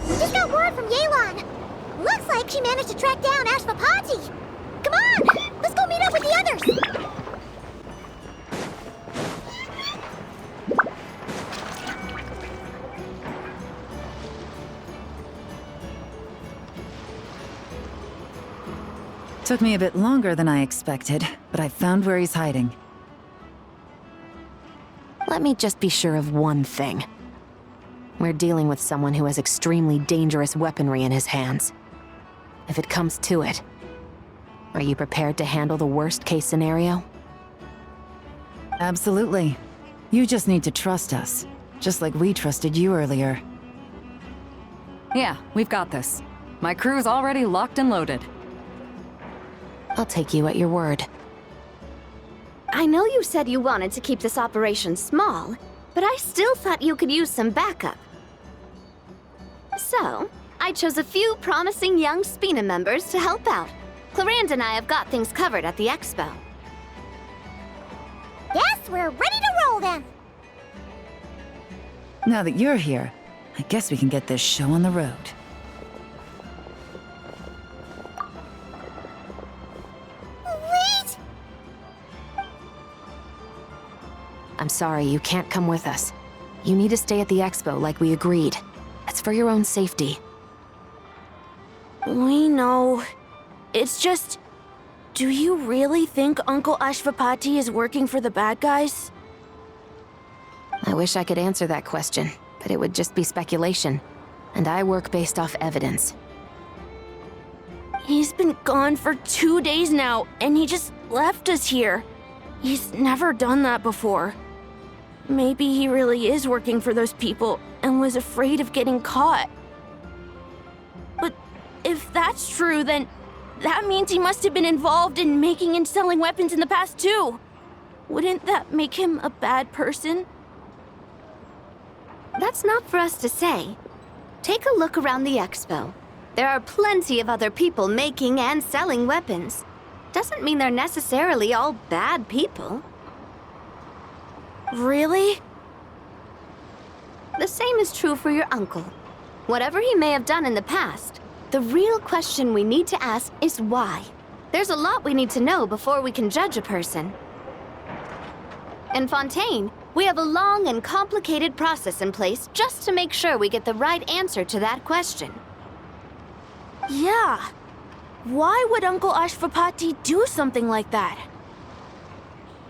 Just got word from Yelan. Looks like she managed to track down Ashvapati. Come on, let's go meet up with the others. Took me a bit longer than I expected, but I found where he's hiding. Let me just be sure of one thing. We're dealing with someone who has extremely dangerous weaponry in his hands. If it comes to it, are you prepared to handle the worst-case scenario? Absolutely. You just need to trust us, just like we trusted you earlier. Yeah, we've got this. My crew's already locked and loaded. I'll take you at your word. I know you said you wanted to keep this operation small, but I still thought you could use some backup. So, I chose a few promising young Spina members to help out. Clarande and I have got things covered at the expo. Guess we're ready to roll then! Now that you're here, I guess we can get this show on the road. Wait! I'm sorry, you can't come with us. You need to stay at the expo like we agreed. It's for your own safety. We know. It's just... Do you really think Uncle Ashvapati is working for the bad guys? I wish I could answer that question, but it would just be speculation. And I work based off evidence. He's been gone for 2 days now, and he just left us here. He's never done that before. Maybe he really is working for those people and was afraid of getting caught. But if that's true, then that means he must have been involved in making and selling weapons in the past too. Wouldn't that make him a bad person? That's not for us to say. Take a look around the expo. There are plenty of other people making and selling weapons. Doesn't mean they're necessarily all bad people. Really? The same is true for your uncle. Whatever he may have done in the past, the real question we need to ask is why. There's a lot we need to know before we can judge a person. In Fontaine, we have a long and complicated process in place just to make sure we get the right answer to that question. Yeah. Why would Uncle Ashvapati do something like that?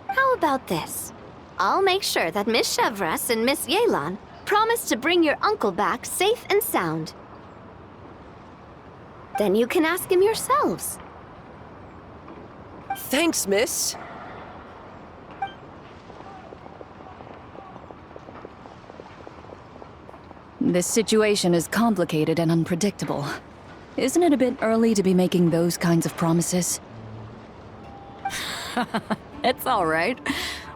How about this? I'll make sure that Miss Chevras and Miss Yelan promise to bring your uncle back safe and sound. Then you can ask him yourselves. Thanks, miss. This situation is complicated and unpredictable. Isn't it a bit early to be making those kinds of promises? It's all right.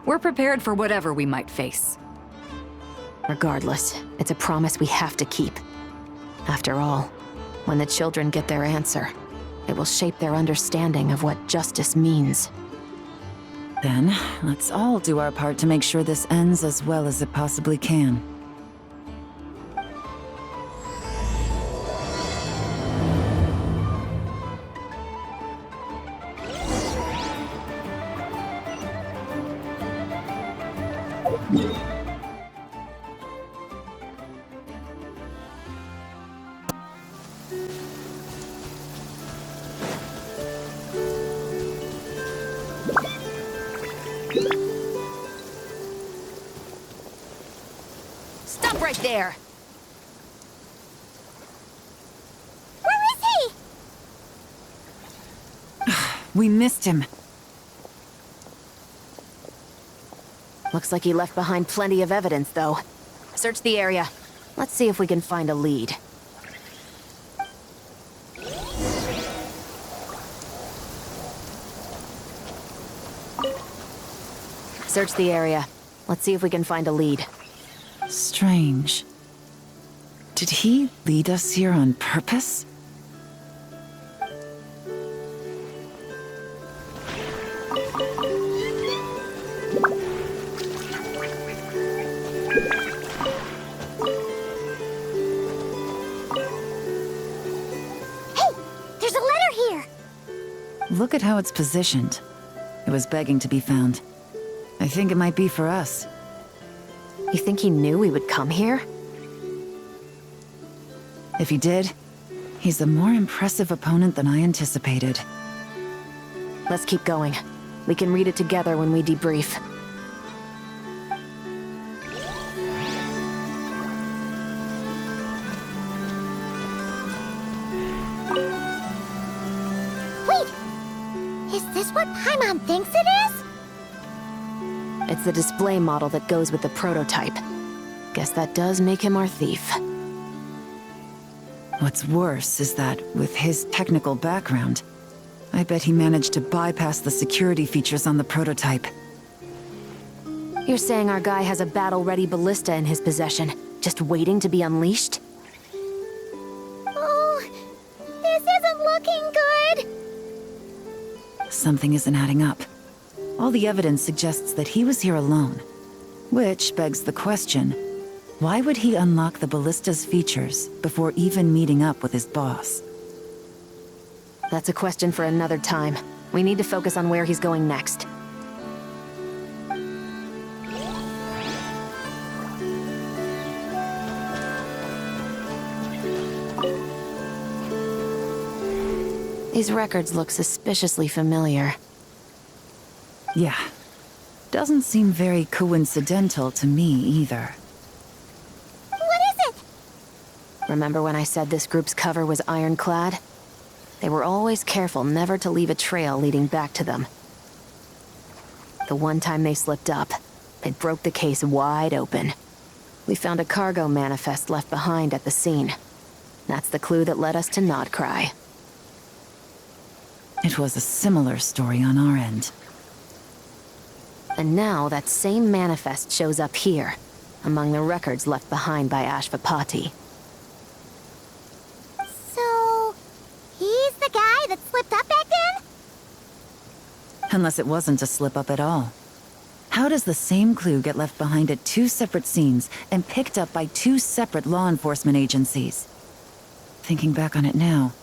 We're prepared for whatever we might face. Regardless, it's a promise we have to keep. After all, when the children get their answer, it will shape their understanding of what justice means. Then, let's all do our part to make sure this ends as well as it possibly can. Stop right there! Where is he? We missed him. Looks like he left behind plenty of evidence, though. Search the area. Let's see if we can find a lead. Search the area. Let's see if we can find a lead. Strange. Did he lead us here on purpose? look at how it's positioned. It was begging to be found. I think it might be for us. You think he knew we would come here? If he did, he's a more impressive opponent than I anticipated. Let's keep going. We can read it together when we debrief. Wait! Is this what Paimon thinks it is? It's the display model that goes with the prototype. Guess that does make him our thief. What's worse is that, with his technical background, I bet he managed to bypass the security features on the prototype. You're saying our guy has a battle-ready ballista in his possession, just waiting to be unleashed? Oh, this isn't looking good. Something isn't adding up. All the evidence suggests that he was here alone. Which begs the question, why would he unlock the ballista's features before even meeting up with his boss? That's a question for another time. We need to focus on where he's going next. These records look suspiciously familiar. Yeah. Doesn't seem very coincidental to me either. What is it? Remember when I said this group's cover was ironclad? They were always careful never to leave a trail leading back to them. The one time they slipped up, it broke the case wide open. We found a cargo manifest left behind at the scene. That's the clue that led us to Nodcry. It was a similar story on our end. And now that same manifest shows up here, among the records left behind by Ashvapati. So, he's the guy that slipped up back then? Unless it wasn't a slip-up at all. How does the same clue get left behind at two separate scenes and picked up by two separate law enforcement agencies? Thinking back on it now,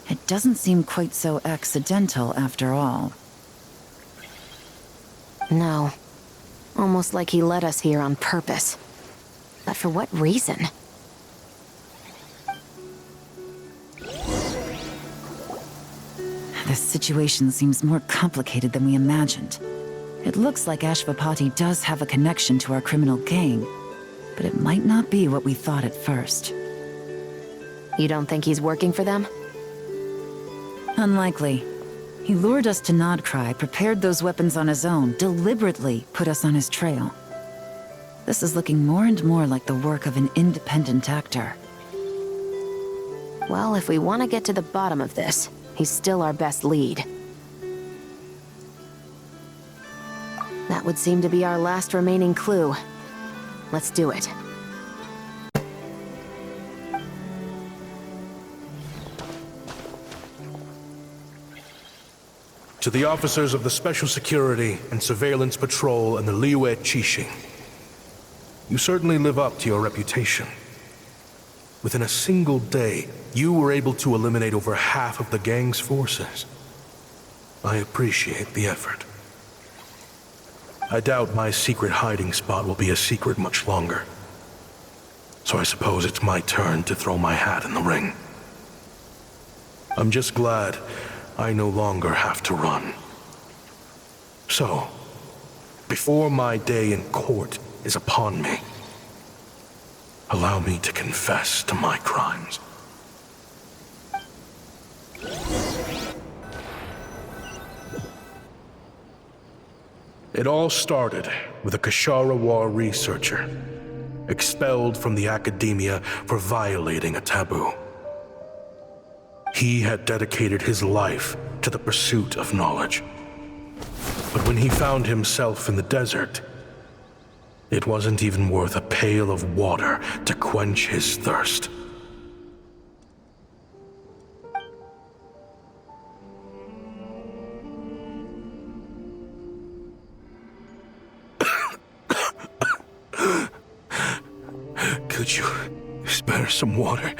it doesn't seem quite so accidental after all. No. Almost like he led us here on purpose. But for what reason? This situation seems more complicated than we imagined. It looks like Ashvapati does have a connection to our criminal gang, but it might not be what we thought at first. You don't think he's working for them? Unlikely. He lured us to Nodcry, prepared those weapons on his own, deliberately put us on his trail. This is looking more and more like the work of an independent actor. Well, if we want to get to the bottom of this, he's still our best lead. That would seem to be our last remaining clue. Let's do it. To the officers of the Special Security and Surveillance Patrol and the Liyue Qixing, you certainly live up to your reputation. Within a single day, you were able to eliminate over half of the gang's forces. I appreciate the effort. I doubt my secret hiding spot will be a secret much longer. So I suppose it's my turn to throw my hat in the ring. I'm just glad I no longer have to run. So, before my day in court is upon me, allow me to confess to my crimes. It all started with a Kashara War researcher, expelled from the academia for violating a taboo. He had dedicated his life to the pursuit of knowledge. But when he found himself in the desert, it wasn't even worth a pail of water to quench his thirst. Could you spare some water?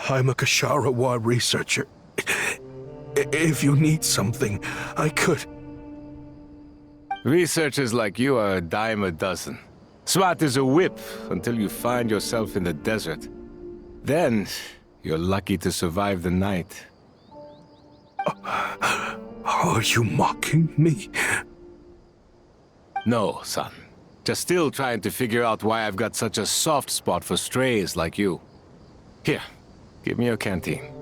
I'm a Kashara War researcher. If you need something, I could... Researchers like you are a dime a dozen. Smart as a whip until you find yourself in the desert. Then, you're lucky to survive the night. Are you mocking me? No, son. Just still trying to figure out why I've got such a soft spot for strays like you. Here, give me your canteen.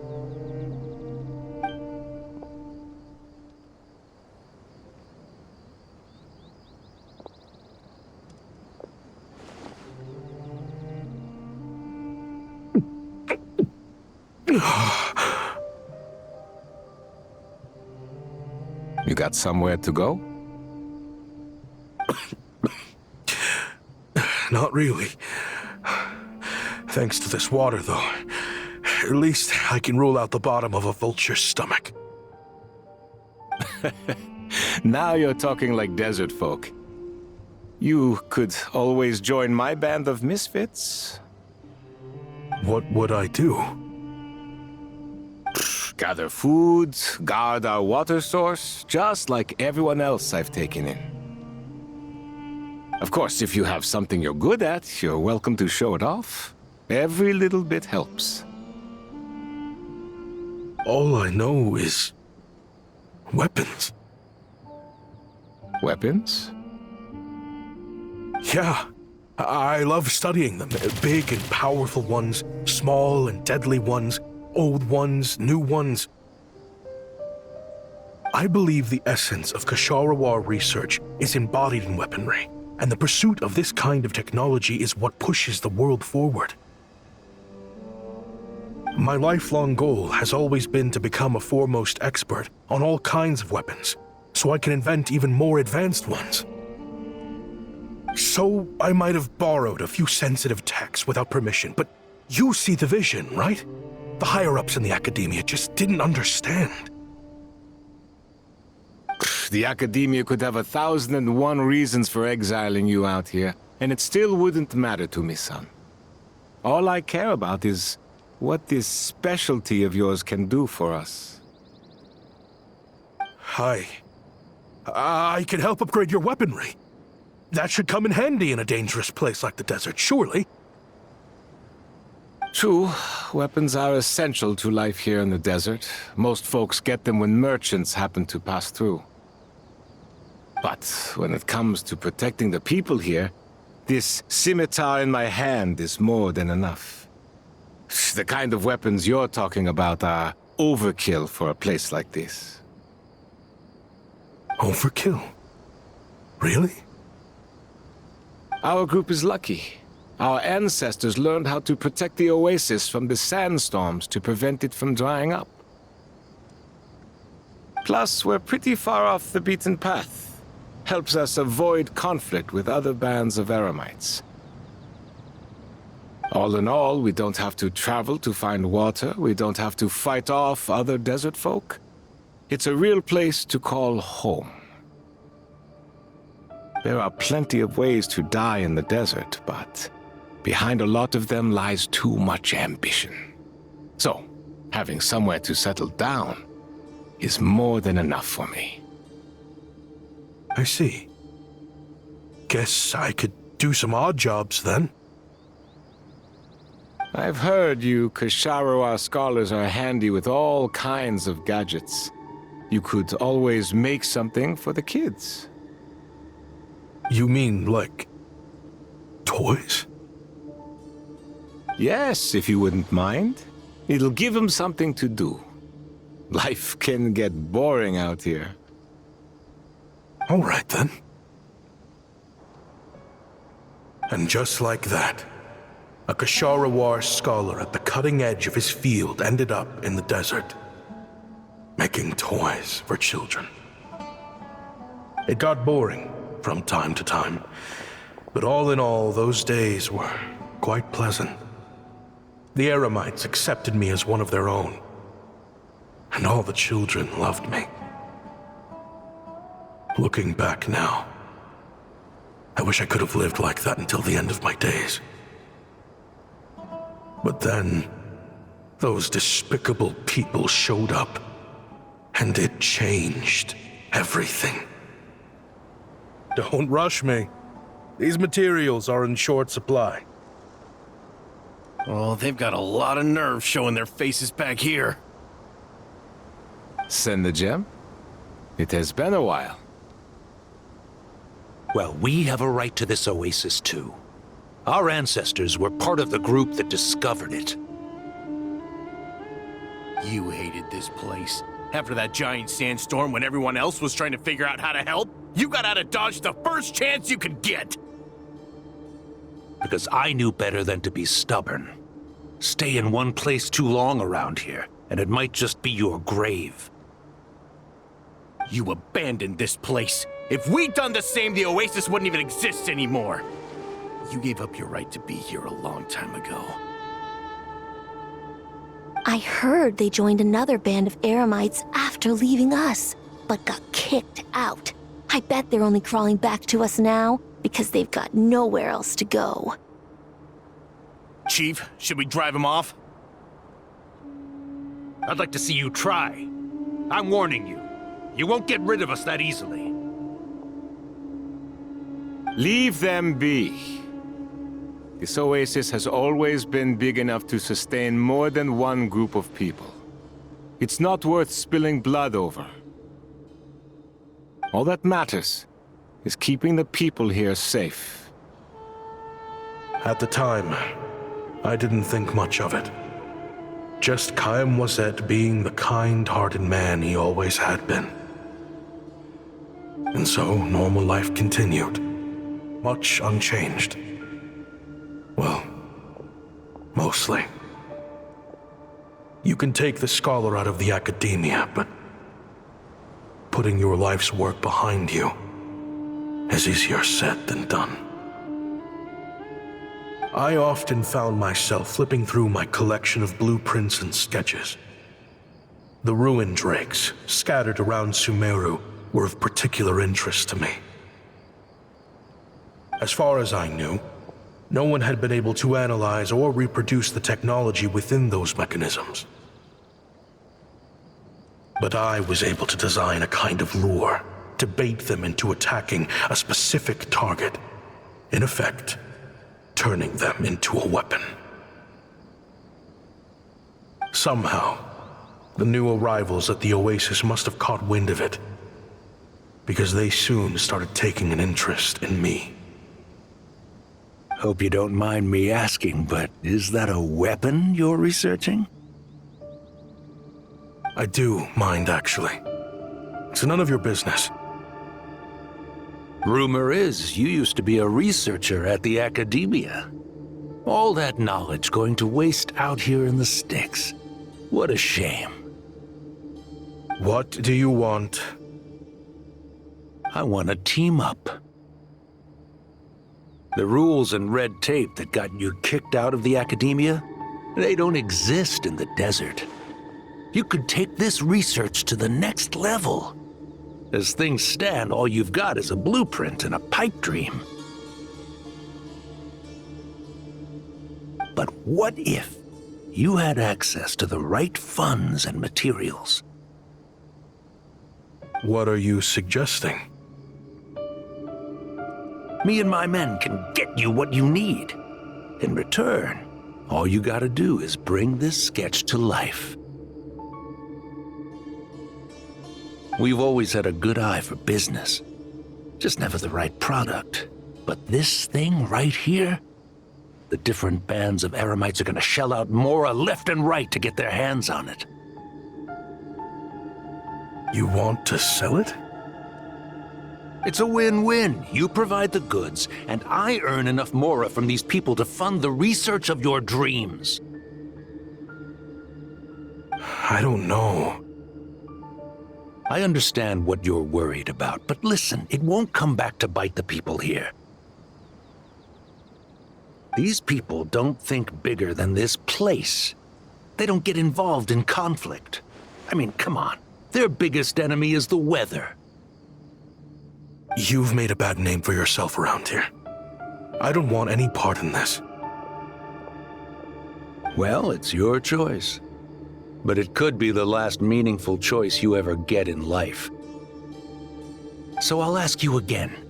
You got somewhere to go? Not really. Thanks to this water, though. At least I can rule out the bottom of a vulture's stomach. Now you're talking like desert folk. You could always join my band of misfits. What would I do? Gather food, guard our water source, just like everyone else I've taken in. Of course, if you have something you're good at, you're welcome to show it off. Every little bit helps. All I know is... weapons. Weapons? Yeah. I love studying them. Big and powerful ones, small and deadly ones, old ones, new ones. I believe the essence of Kshatriya research is embodied in weaponry, and the pursuit of this kind of technology is what pushes the world forward. My lifelong goal has always been to become a foremost expert on all kinds of weapons, so I can invent even more advanced ones. So I might have borrowed a few sensitive techs without permission, but you see the vision, right? The higher-ups in the academia just didn't understand. The academia could have 1,001 reasons for exiling you out here, and it still wouldn't matter to me, son. All I care about is what this specialty of yours can do for us. I can help upgrade your weaponry. That should come in handy in a dangerous place like the desert, surely. True, weapons are essential to life here in the desert. Most folks get them when merchants happen to pass through. But when it comes to protecting the people here, this scimitar in my hand is more than enough. The kind of weapons you're talking about are overkill for a place like this. Overkill? Really? Our group is lucky. Our ancestors learned how to protect the oasis from the sandstorms to prevent it from drying up. Plus, we're pretty far off the beaten path. Helps us avoid conflict with other bands of Eremites. All in all, we don't have to travel to find water. We don't have to fight off other desert folk. It's a real place to call home. There are plenty of ways to die in the desert, but behind a lot of them lies too much ambition. So, having somewhere to settle down is more than enough for me. I see. Guess I could do some odd jobs then. I've heard you Kshatriya scholars are handy with all kinds of gadgets. You could always make something for the kids. You mean, like, toys? Yes, if you wouldn't mind. It'll give them something to do. Life can get boring out here. All right, then. And just like that, a Kshatriya scholar at the cutting edge of his field ended up in the desert, making toys for children. It got boring from time to time, but all in all, those days were quite pleasant. The Eremites accepted me as one of their own, and all the children loved me. Looking back now, I wish I could have lived like that until the end of my days. But then, those despicable people showed up, And it changed everything. Don't rush me. These materials are in short supply. Oh, they've got a lot of nerve showing their faces back here. Send the gem? It has been a while. Well, we have a right to this oasis too. Our ancestors were part of the group that discovered it. You hated this place. After that giant sandstorm when everyone else was trying to figure out how to help, you got out of Dodge the first chance you could get. Because I knew better than to be stubborn. Stay in one place too long around here, and it might just be your grave. You abandoned this place. If we'd done the same, the Oasis wouldn't even exist anymore. You gave up your right to be here a long time ago. I heard they joined another band of Eremites after leaving us, but got kicked out. I bet they're only crawling back to us now because they've got nowhere else to go. Chief, should we drive him off? I'd like to see you try. I'm warning you. You won't get rid of us that easily. Leave them be. This oasis has always been big enough to sustain more than one group of people. It's not worth spilling blood over. All that matters is keeping the people here safe. At the time, I didn't think much of it. Just Chaim Wazet being the kind-hearted man he always had been. And so, normal life continued, much unchanged. Well, mostly. You can take the scholar out of the academia, but putting your life's work behind you is easier said than done. I often found myself flipping through my collection of blueprints and sketches. The ruin drakes scattered around Sumeru were of particular interest to me. As far as I knew, no one had been able to analyze or reproduce the technology within those mechanisms. But I was able to design a kind of lure to bait them into attacking a specific target, in effect, turning them into a weapon. Somehow, the new arrivals at the Oasis must have caught wind of it, because they soon started taking an interest in me. Hope you don't mind me asking, but is that a weapon you're researching? I do mind, actually. It's none of your business. Rumor is you used to be a researcher at the academia. All that knowledge going to waste out here in the sticks. What a shame. What do you want? I want to team up. The rules and red tape that got you kicked out of the academia, they don't exist in the desert. You could take this research to the next level. As things stand, all you've got is a blueprint and a pipe dream. But what if you had access to the right funds and materials? What are you suggesting? Me and my men can get you what you need. In return, all you gotta do is bring this sketch to life. We've always had a good eye for business. Just never the right product. But this thing right here, the different bands of Eremites are gonna shell out more left and right to get their hands on it. You want to sell it? It's a win-win. You provide the goods, and I earn enough mora from these people to fund the research of your dreams. I don't know. I understand what you're worried about, but listen, it won't come back to bite the people here. These people don't think bigger than this place. They don't get involved in conflict. I mean, come on. Their biggest enemy is the weather. You've made a bad name for yourself around here. I don't want any part in this. Well, it's your choice. But it could be the last meaningful choice you ever get in life. So I'll ask you again.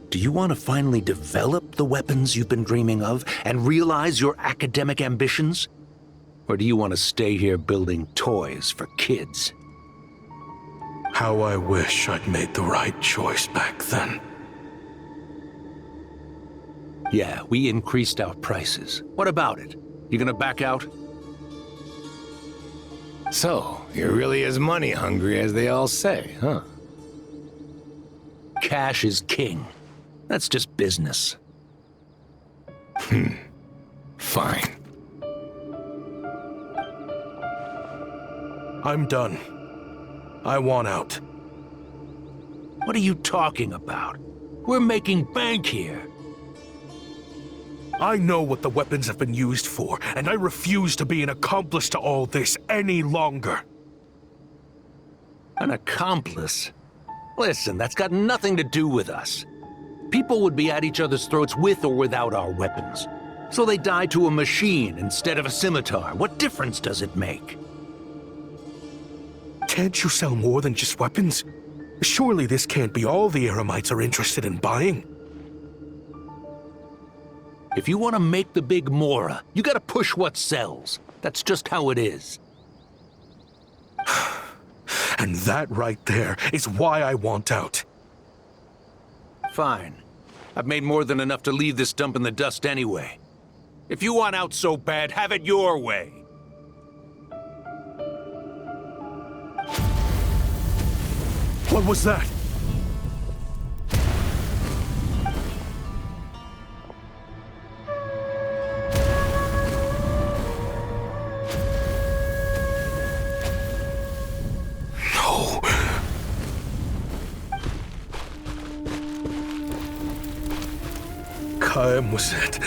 Do you want to finally develop the weapons you've been dreaming of and realize your academic ambitions? Or do you want to stay here building toys for kids? How I wish I'd made the right choice back then. Yeah, we increased our prices. What about it? You gonna back out? So, you're really as money hungry as they all say, huh? Cash is king. That's just business. Fine. I'm done. I want out. What are you talking about? We're making bank here. I know what the weapons have been used for, and I refuse to be an accomplice to all this any longer. An accomplice? Listen, that's got nothing to do with us. People would be at each other's throats with or without our weapons. So they die to a machine instead of a scimitar. What difference does it make? Can't you sell more than just weapons? Surely this can't be all the Eremites are interested in buying. If you want to make the big Mora, you gotta push what sells. That's just how it is. And that right there is why I want out. Fine. I've made more than enough to leave this dump in the dust anyway. If you want out so bad, have it your way. What was that? No. Kaim was it.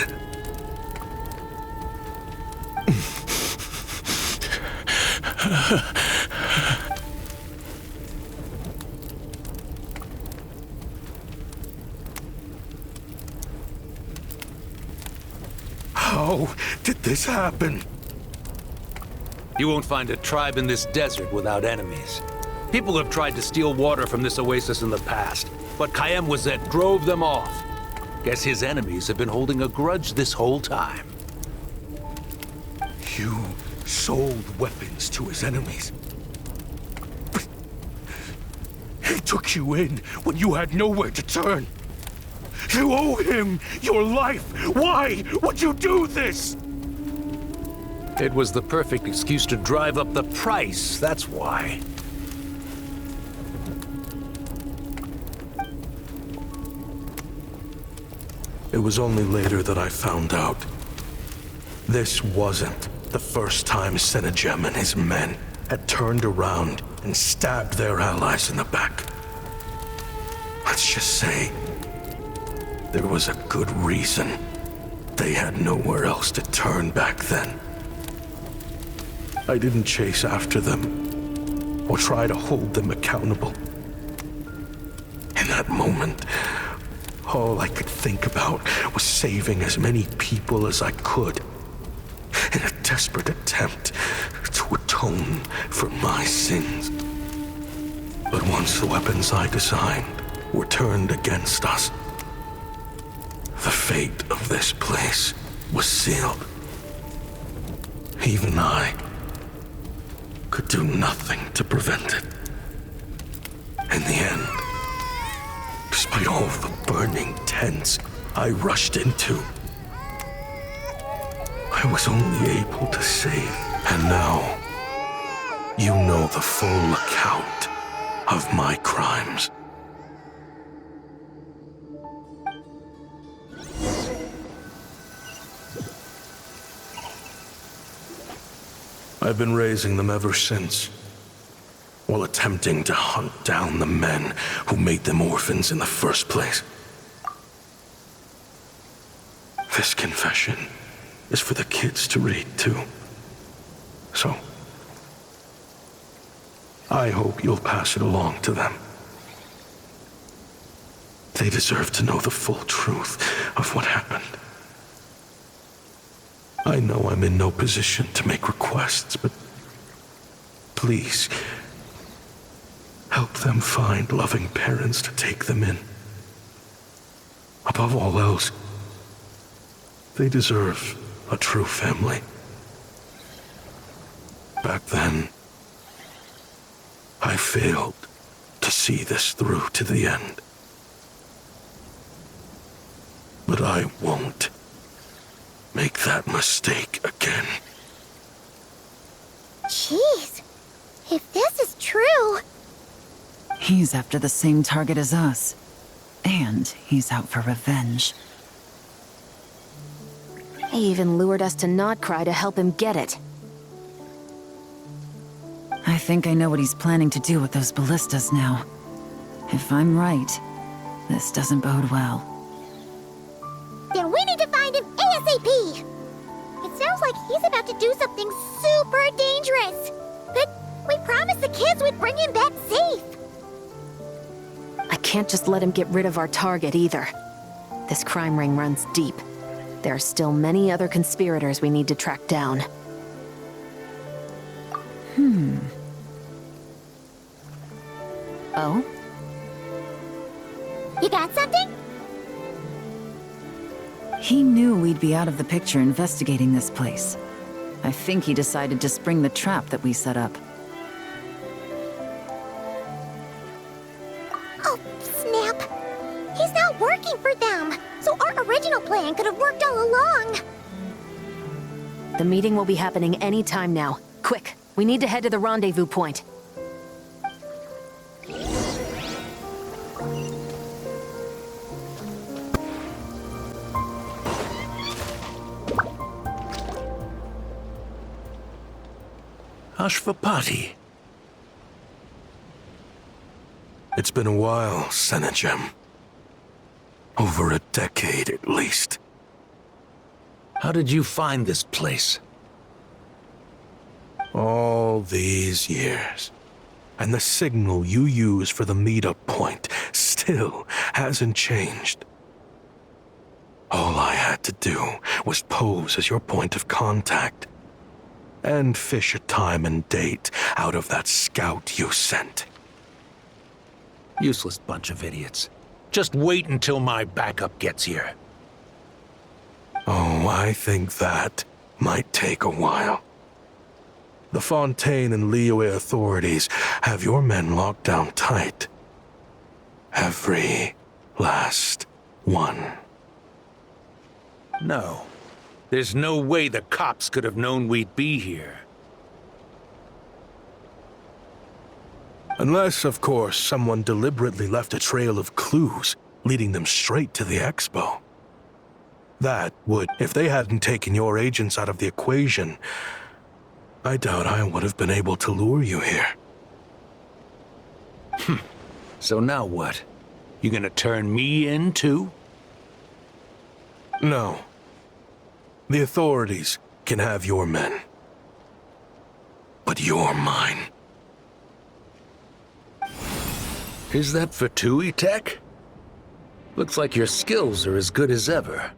How did this happen? You won't find a tribe in this desert without enemies. People have tried to steal water from this oasis in the past, but Kaim Wazet drove them off. Guess his enemies have been holding a grudge this whole time. You sold weapons to his enemies. But he took you in when you had nowhere to turn. You owe him your life. Why would you do this? It was the perfect excuse to drive up the price, that's why. It was only later that I found out. This wasn't the first time Senegem and his men had turned around and stabbed their allies in the back. Let's just say, there was a good reason they had nowhere else to turn back then. I didn't chase after them or try to hold them accountable. In that moment, all I could think about was saving as many people as I could in a desperate attempt to atone for my sins. But once the weapons I designed were turned against us, the fate of this place was sealed. Even I could do nothing to prevent it. In the end, despite all the burning tents I rushed into, I was only able to save. And now, you know the full account of my crimes. I've been raising them ever since, while attempting to hunt down the men who made them orphans in the first place. This confession is for the kids to read, too. So, I hope you'll pass it along to them. They deserve to know the full truth of what happened. I know I'm in no position to make requests, but Please, help them find loving parents to take them in. Above all else, they deserve a true family. Back then, I failed to see this through to the end. But I won't make that mistake again. Jeez, if this is true... He's after the same target as us. And he's out for revenge. He even lured us to Notcry to help him get it. I think I know what he's planning to do with those ballistas now. If I'm right, this doesn't bode well. Then we need to find him ASAP! It sounds like he's about to do something super dangerous. But we promised the kids we'd bring him back safe. I can't just let him get rid of our target either. This crime ring runs deep. There are still many other conspirators we need to track down. Oh? You got something? He knew we'd be out of the picture investigating this place. I think he decided to spring the trap that we set up. Oh, snap. He's not working for them. So our original plan could have worked all along. The meeting will be happening any time now. Quick, we need to head to the rendezvous point. Ashvapati. It's been a while, Senegem. Over a decade, at least. How did you find this place? All these years. And the signal you use for the meetup point still hasn't changed. All I had to do was pose as your point of contact. And fish a time and date out of that scout you sent. Useless bunch of idiots. Just wait until my backup gets here. Oh, I think that might take a while. The Fontaine and Liyue authorities have your men locked down tight. Every last one. No. There's no way the cops could have known we'd be here. Unless, of course, someone deliberately left a trail of clues, leading them straight to the expo. That would, if they hadn't taken your agents out of the equation, I doubt I would have been able to lure you here. So now what? You gonna turn me in, too? No. The authorities can have your men. But you're mine. Is that Fatui tech? Looks like your skills are as good as ever.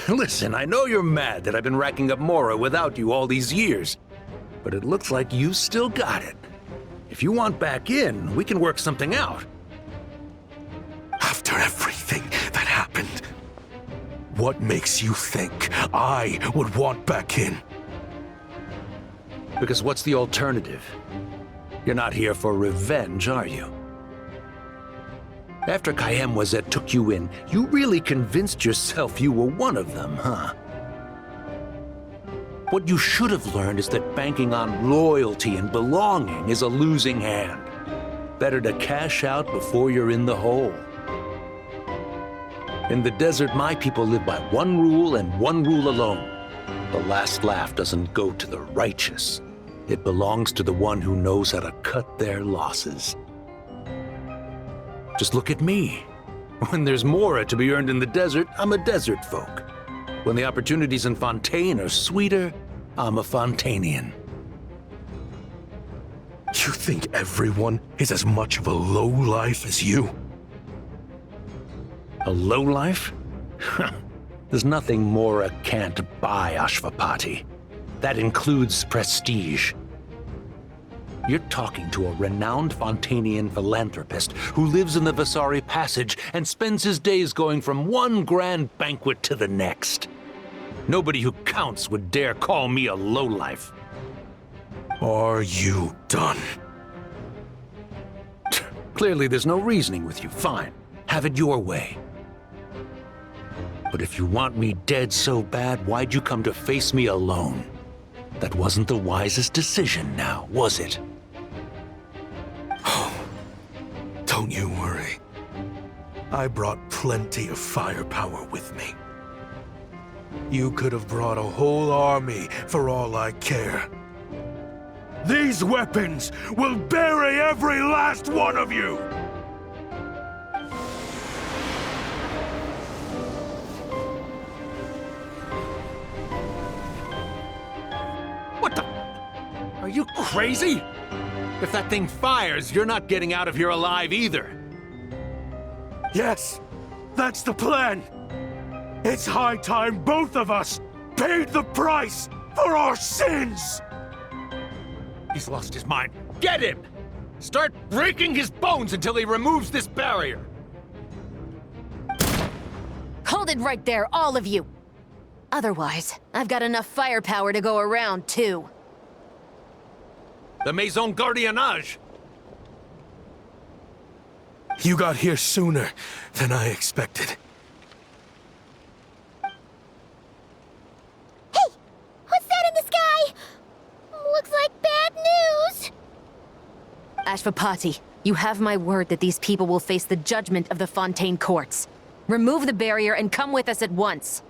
Listen, I know you're mad that I've been racking up Mora without you all these years, but it looks like you still got it. If you want back in, we can work something out. After everything that happened, what makes you think I would want back in? Because what's the alternative? You're not here for revenge, are you? After Kayemwazet took you in, you really convinced yourself you were one of them, huh? What you should have learned is that banking on loyalty and belonging is a losing hand. Better to cash out before you're in the hole. In the desert, my people live by one rule and one rule alone. The last laugh doesn't go to the righteous. It belongs to the one who knows how to cut their losses. Just look at me. When there's Mora to be earned in the desert, I'm a desert folk. When the opportunities in Fontaine are sweeter, I'm a Fontanian. You think everyone is as much of a lowlife as you? A lowlife? There's nothing Mora can't buy, Ashvapati. That includes prestige. You're talking to a renowned Fontanian philanthropist who lives in the Vasari Passage and spends his days going from one grand banquet to the next. Nobody who counts would dare call me a lowlife. Are you done? Clearly there's no reasoning with you. Fine. Have it your way. But if you want me dead so bad, why'd you come to face me alone? That wasn't the wisest decision now, was it? Oh, don't you worry. I brought plenty of firepower with me. You could have brought a whole army for all I care. These weapons will bury every last one of you! What the? Are you crazy? If that thing fires, you're not getting out of here alive either. Yes, that's the plan. It's high time both of us paid the price for our sins! He's lost his mind. Get him! Start breaking his bones until he removes this barrier! Hold it right there, all of you! Otherwise, I've got enough firepower to go around, too. The Maison Gardiennage! You got here sooner than I expected. Hey! What's that in the sky? Looks like bad news! Ashvapati, you have my word that these people will face the judgment of the Fontaine courts. Remove the barrier and come with us at once.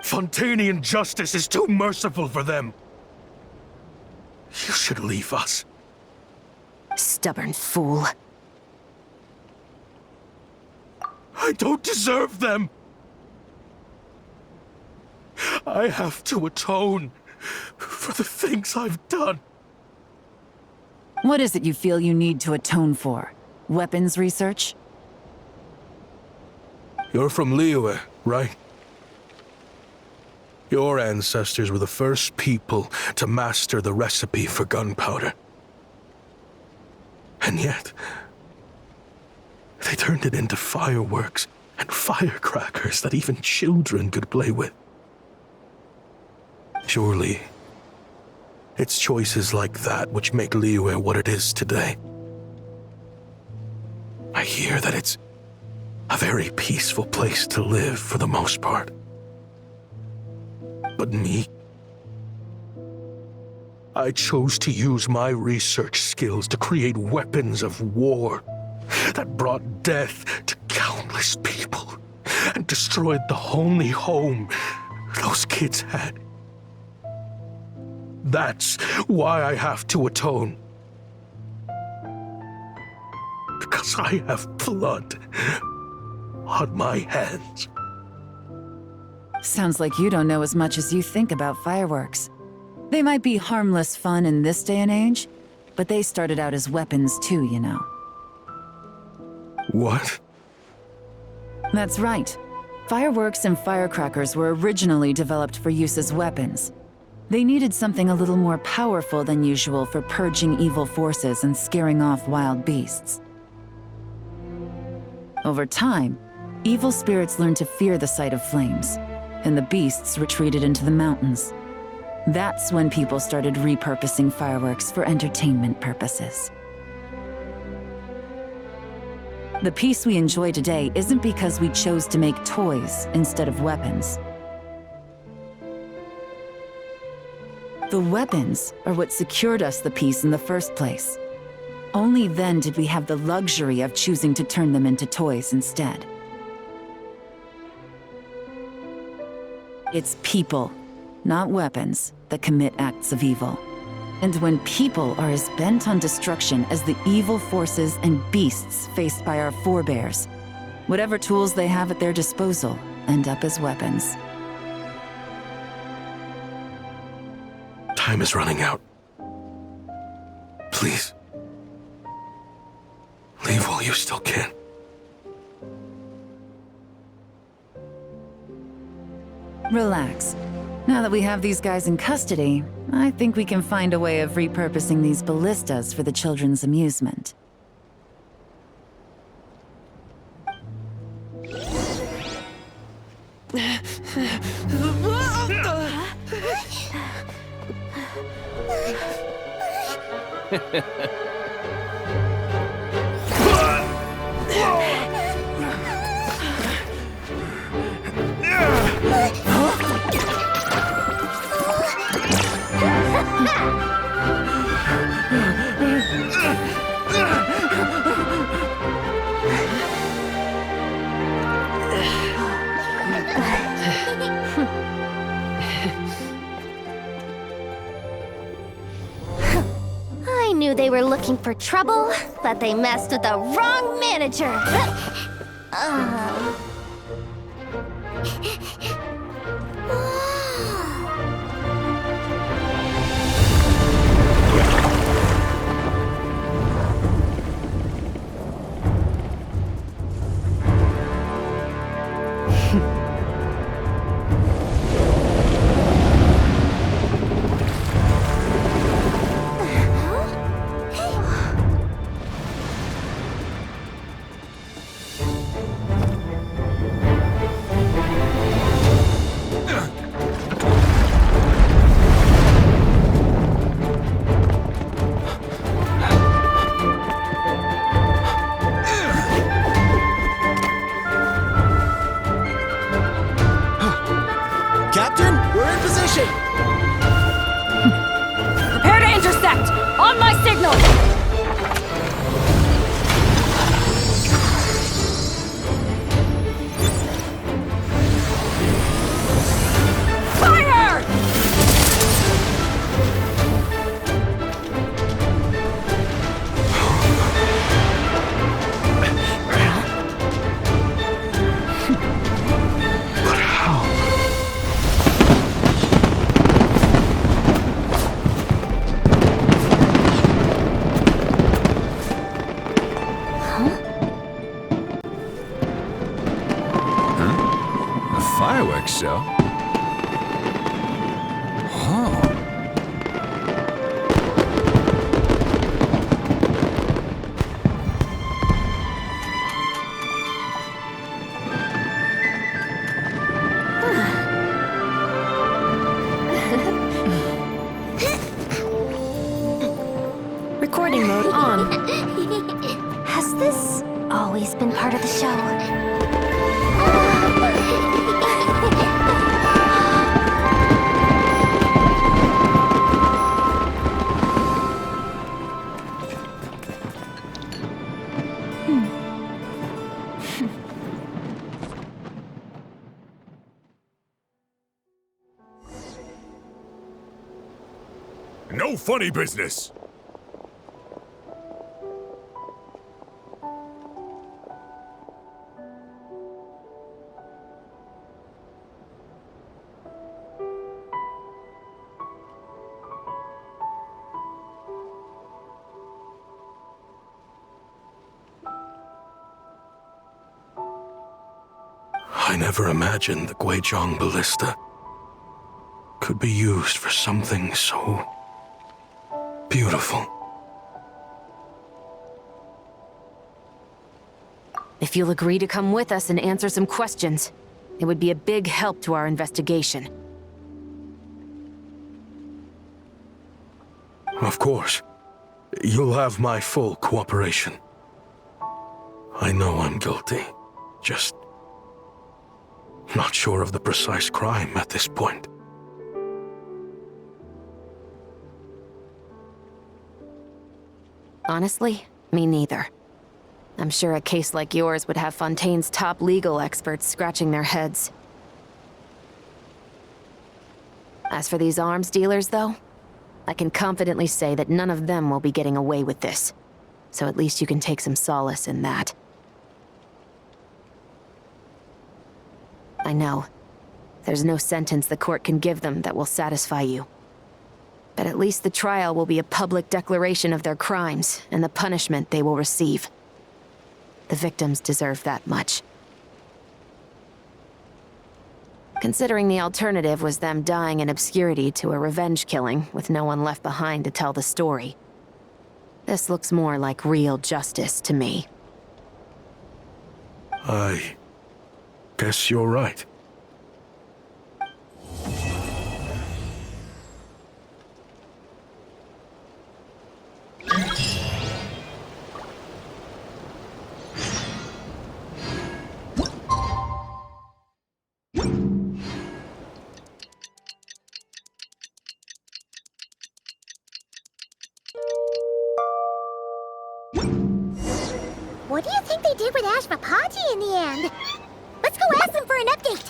Fontanian justice is too merciful for them. You should leave us. Stubborn fool. I don't deserve them. I have to atone for the things I've done. What is it you feel you need to atone for? Weapons research? You're from Liyue, right? Your ancestors were the first people to master the recipe for gunpowder. And yet, they turned it into fireworks and firecrackers that even children could play with. Surely, it's choices like that which make Liyue what it is today. I hear that it's a very peaceful place to live for the most part. But me? I chose to use my research skills to create weapons of war that brought death to countless people and destroyed the only home those kids had. That's why I have to atone. Because I have blood on my hands. Sounds like you don't know as much as you think about fireworks. They might be harmless fun in this day and age, but they started out as weapons too, you know. What? That's right. Fireworks and firecrackers were originally developed for use as weapons. They needed something a little more powerful than usual for purging evil forces and scaring off wild beasts. Over time, evil spirits learned to fear the sight of flames, and the beasts retreated into the mountains. That's when people started repurposing fireworks for entertainment purposes. The peace we enjoy today isn't because we chose to make toys instead of weapons. The weapons are what secured us the peace in the first place. Only then did we have the luxury of choosing to turn them into toys instead. It's people, not weapons, that commit acts of evil. And when people are as bent on destruction as the evil forces and beasts faced by our forebears, whatever tools they have at their disposal end up as weapons. Time is running out. Please. Leave while you still can. Relax. Now that we have these guys in custody, I think we can find a way of repurposing these ballistas for the children's amusement. I knew they were looking for trouble, but they messed with the wrong manager. Captain, we're in position! Prepare to intercept! On my signal! Fire! But how? A fireworks show? Oh. Recording mode on. Has this always been part of the show? No funny business! I never imagined the Guizhong ballista could be used for something so beautiful. If you'll agree to come with us and answer some questions, it would be a big help to our investigation. Of course. You'll have my full cooperation. I know I'm guilty. Just not sure of the precise crime at this point. Honestly, me neither. I'm sure a case like yours would have Fontaine's top legal experts scratching their heads. As for these arms dealers, though, I can confidently say that none of them will be getting away with this. So at least you can take some solace in that. I know. There's no sentence the court can give them that will satisfy you. But at least the trial will be a public declaration of their crimes and the punishment they will receive. The victims deserve that much. considering the alternative was them dying in obscurity to a revenge killing with no one left behind to tell the story. This looks more like real justice to me. I guess you're right. What do you think they did with Ashvapati in the end? Let's go ask them for an update.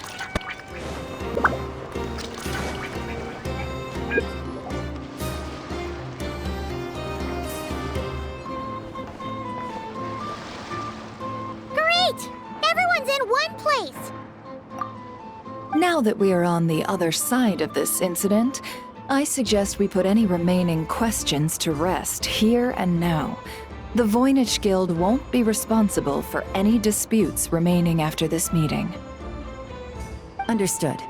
Great! Everyone's in one place! Now that we are on the other side of this incident, I suggest we put any remaining questions to rest here and now. The Voynich Guild won't be responsible for any disputes remaining after this meeting. Understood.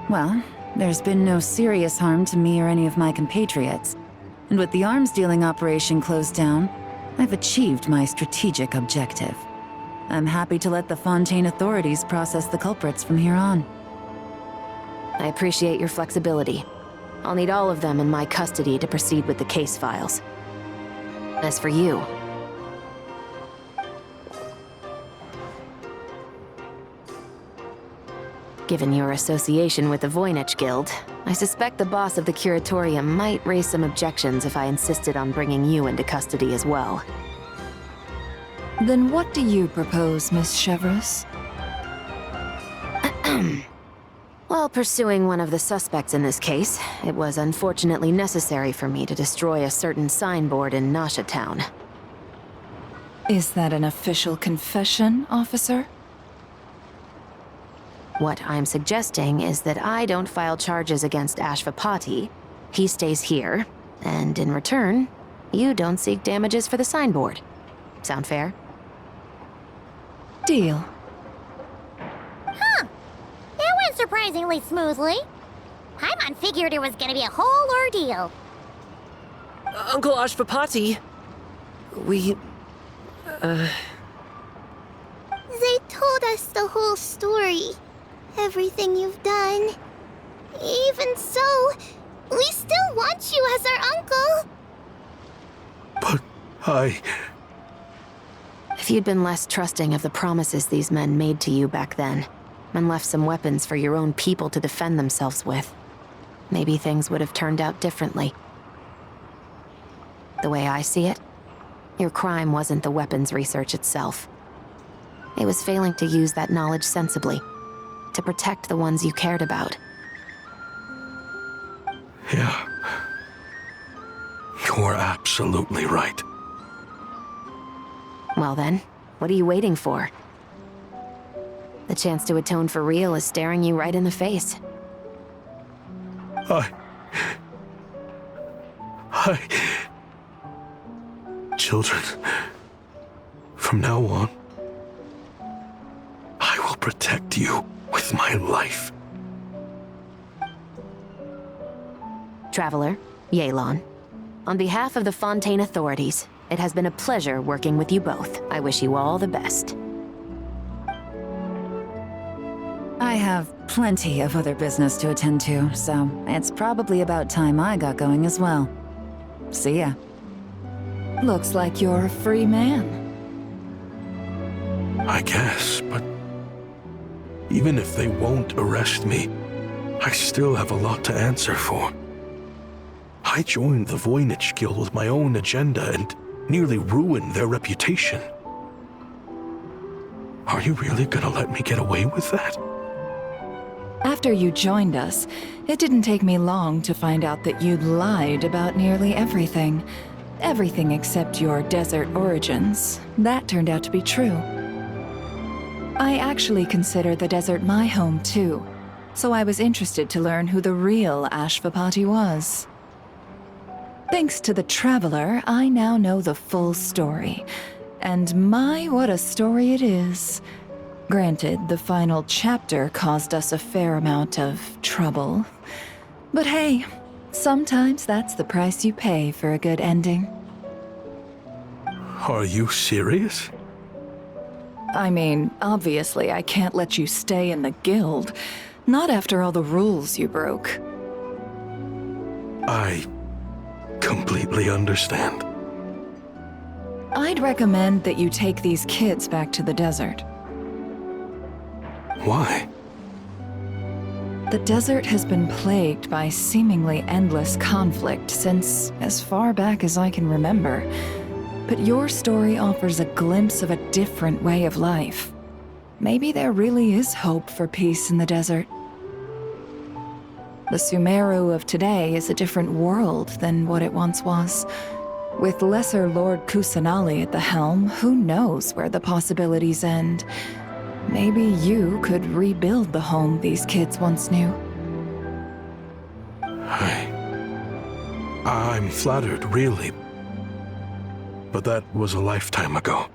Well, there's been no serious harm to me or any of my compatriots. And with the arms dealing operation closed down, I've achieved my strategic objective. I'm happy to let the Fontaine authorities process the culprits from here on. I appreciate your flexibility. I'll need all of them in my custody to proceed with the case files. As for you... Given your association with the Voynich Guild, I suspect the boss of the Curatorium might raise some objections if I insisted on bringing you into custody as well. Then what do you propose, Miss Chevreuse? While pursuing one of the suspects in this case, it was unfortunately necessary for me to destroy a certain signboard in Nasha Town. Is that an official confession, officer? What I'm suggesting is that I don't file charges against Ashvapati, he stays here, and in return, you don't seek damages for the signboard. Sound fair? Deal. Huh. That went surprisingly smoothly. Paimon figured it was gonna be a whole ordeal. Uncle Ashvapati, we... They told us the whole story. Everything you've done. Even so, we still want you as our uncle. But I... If you'd been less trusting of the promises these men made to you back then, and left some weapons for your own people to defend themselves with, maybe things would have turned out differently. The way I see it, your crime wasn't the weapons research itself. It was failing to use that knowledge sensibly, to protect the ones you cared about. Yeah. You're absolutely right. Well then, what are you waiting for? The chance to atone for real is staring you right in the face. Children, from now on, I will protect you with my life. Traveler, Yelan, on behalf of the Fontaine authorities, it has been a pleasure working with you both. I wish you all the best. I have plenty of other business to attend to, so it's probably about time I got going as well. See ya. Looks like you're a free man. I guess, but even if they won't arrest me, I still have a lot to answer for. I joined the Voynich Guild with my own agenda and nearly ruined their reputation. Are you really gonna let me get away with that? After you joined us, it didn't take me long to find out that you'd lied about nearly everything. Everything except your desert origins. That turned out to be true. I actually consider the desert my home too, so I was interested to learn who the real Ashvapati was. Thanks to the Traveler, I now know the full story. And my, what a story it is. Granted, the final chapter caused us a fair amount of trouble. But hey, sometimes that's the price you pay for a good ending. Are you serious? I mean, obviously I can't let you stay in the guild. Not after all the rules you broke. I completely understand. I'd recommend that you take these kids back to the desert. Why? The desert has been plagued by seemingly endless conflict since as far back as I can remember. But your story offers a glimpse of a different way of life. Maybe there really is hope for peace in the desert. The Sumeru of today is a different world than what it once was. With Lesser Lord Kusanali at the helm, who knows where the possibilities end? Maybe you could rebuild the home these kids once knew. I'm flattered, really. But that was a lifetime ago.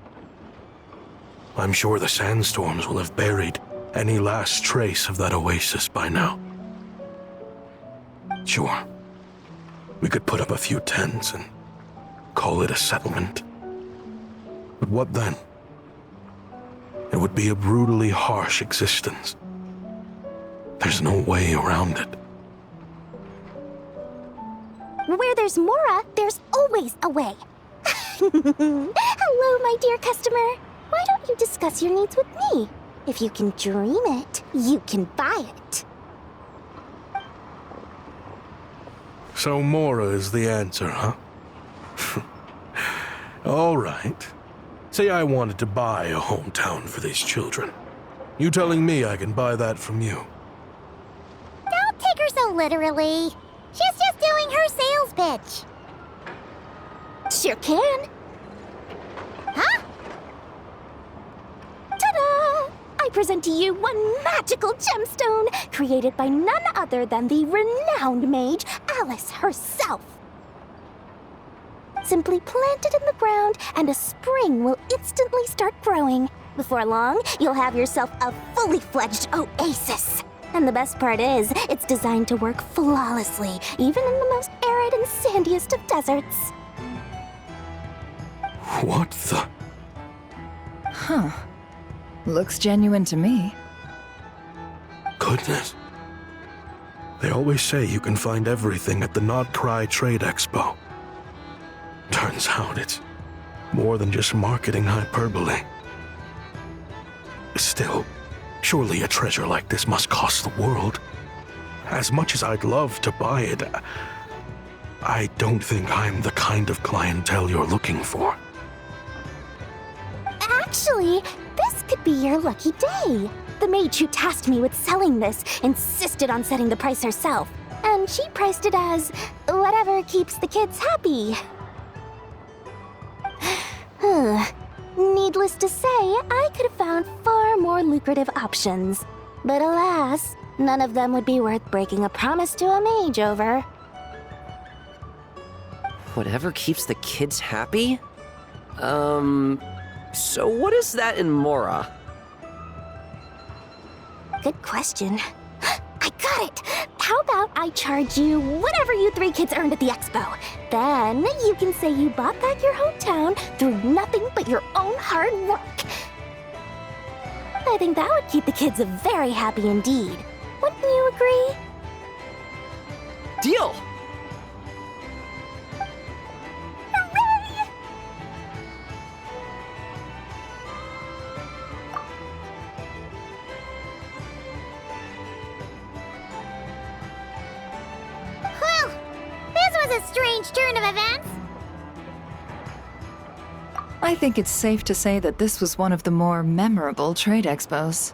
I'm sure the sandstorms will have buried any last trace of that oasis by now. Sure, we could put up a few tents and call it a settlement. But what then? It would be a brutally harsh existence. There's no way around it. Where there's Mora, there's always a way. Hello, my dear customer. Why don't you discuss your needs with me? If you can dream it, you can buy it. So Mora is the answer, huh? All right. Say I wanted to buy a hometown for these children. You telling me I can buy that from you? Don't take her so literally. She's just doing her sales pitch. Sure can. Huh? Ta-da! I present to you one magical gemstone created by none other than the renowned mage Alice herself. Simply plant it in the ground and a spring will instantly start growing. Before long, you'll have yourself a fully fledged oasis. And the best part is, it's designed to work flawlessly, even in the most arid and sandiest of deserts. What the? Huh. Looks genuine to me. Goodness. They always say you can find everything at the Not Cry Trade Expo. Turns out it's more than just marketing hyperbole. Still, surely a treasure like this must cost the world. As much as I'd love to buy it, I don't think I'm the kind of clientele you're looking for. Actually, this could be your lucky day. The mage who tasked me with selling this insisted on setting the price herself, and she priced it as whatever keeps the kids happy. Needless to say, I could have found far more lucrative options. But alas, none of them would be worth breaking a promise to a mage over. Whatever keeps the kids happy? So what is that in Mora? Good question. I got it! How about I charge you whatever you three kids earned at the expo? Then you can say you bought back your hometown through nothing but your own hard work. I think that would keep the kids very happy indeed. Wouldn't you agree? Deal! Hooray! Well, this was a strange turn of events. I think it's safe to say that this was one of the more memorable trade expos.